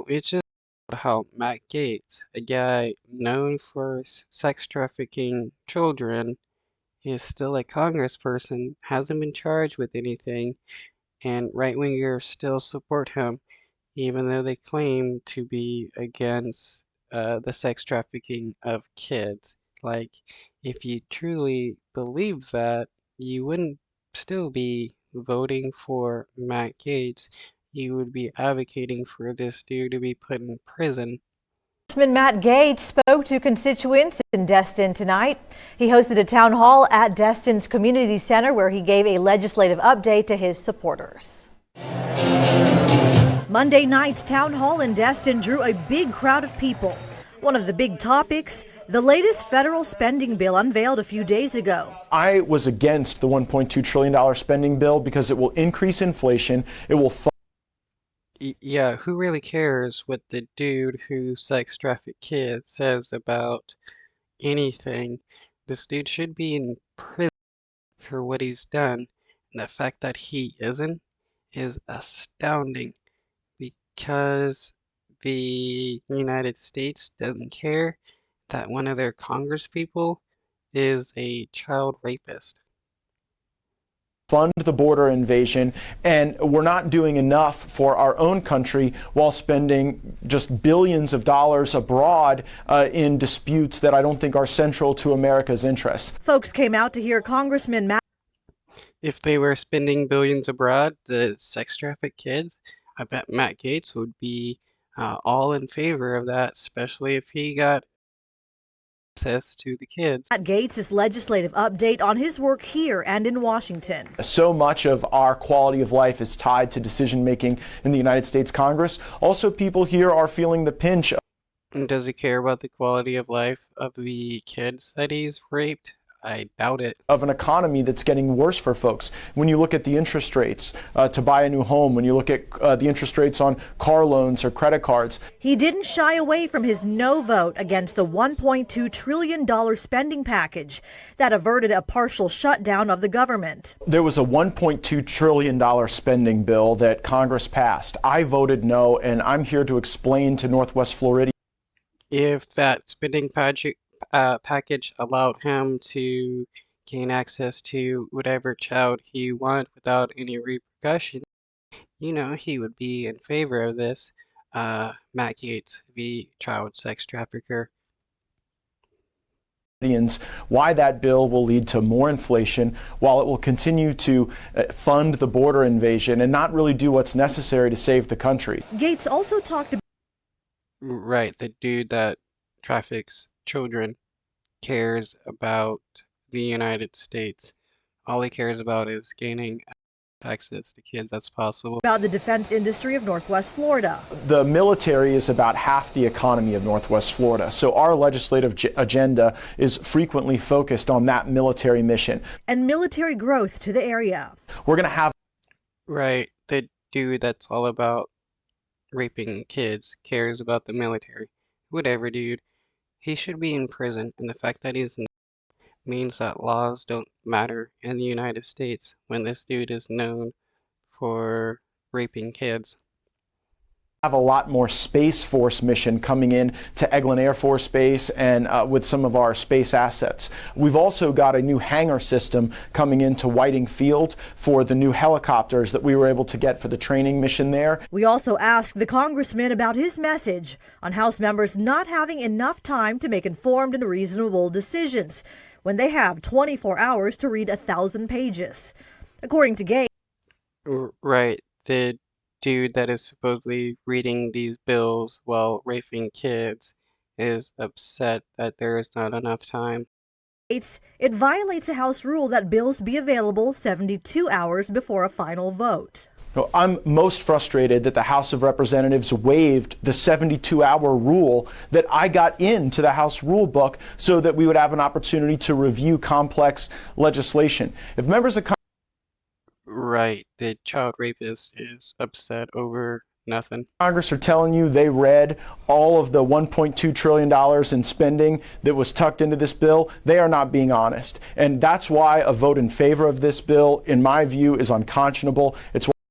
it's just how Matt Gaetz, a guy known for sex trafficking children, is still a congressperson, hasn't been charged with anything, and right-wingers still support him, even though they claim to be against the sex trafficking of kids. Like, if you truly believe that, you wouldn't still be voting for Matt Gaetz. You would be advocating for this dude to be put in prison. Congressman Matt Gaetz spoke to constituents in Destin tonight. He hosted a town hall at Destin's Community Center where he gave a legislative update to his supporters. Monday night's town hall in Destin drew a big crowd of people. One of the big topics, the latest federal spending bill unveiled a few days ago. I was against the $1.2 trillion spending bill because it will increase inflation. It will Yeah, who really cares what the dude who sex trafficked kids says about anything? This dude should be in prison for what he's done. And the fact that he isn't is astounding because the United States doesn't care that one of their congresspeople is a child rapist. fund the border invasion, and we're not doing enough for our own country while spending just billions of dollars abroad in disputes that I don't think are central to America's interests. Folks came out to hear Congressman Matt. If they were spending billions abroad, the sex trafficked kids, I bet Matt Gaetz would be all in favor of that, especially if he got access to the kids. Matt Gaetz' legislative update on his work here and in Washington. So much of our quality of life is tied to decision making in the United States Congress. Also, people here are feeling the pinch. Does he care about the quality of life of the kids that he's raped? I doubt it. Of an economy that's getting worse for folks. When you look at the interest rates to buy a new home, when you look at the interest rates on car loans or credit cards. He didn't shy away from his no vote against the $1.2 trillion spending package that averted a partial shutdown of the government. There was a $1.2 trillion spending bill that Congress passed. I voted no, and I'm here to explain to Northwest Floridians. If that spending package allowed him to gain access to whatever child he wanted without any repercussions, you know, he would be in favor of this. Matt Gaetz, the child sex trafficker. Why that bill will lead to more inflation while it will continue to fund the border invasion and not really do what's necessary to save the country. Gaetz also talked about Right, the dude that traffics children cares about the United States. All he cares about is gaining access to kids that's possible. the defense industry of Northwest Florida. The military is about half the economy of Northwest Florida, so our legislative agenda is frequently focused on that military mission. And military growth to the area. We're going to have Right, the dude that's all about raping kids cares about the military. Whatever, dude. He should be in prison, and the fact that he's means that laws don't matter in the United States when this dude is known for raping kids. have a lot more Space Force mission coming in to Eglin Air Force Base and with some of our space assets. We've also got a new hangar system coming into Whiting Field for the new helicopters that we were able to get for the training mission there. We also asked the congressman about his message on House members not having enough time to make informed and reasonable decisions when they have 24 hours to read 1,000 pages. According to Gaetz. Right, the dude that is supposedly reading these bills while raping kids is upset that there is not enough time. It violates a House rule that bills be available 72 hours before a final vote. I'm most frustrated that the House of Representatives waived the 72-hour rule that I got into the House rule book so that we would have an opportunity to review complex legislation. If members of Right, the child rapist is upset over nothing. Congress are telling you they read all of the $1.2 trillion in spending that was tucked into this bill, they are not being honest. And that's why a vote in favor of this bill, in my view, is unconscionable. It's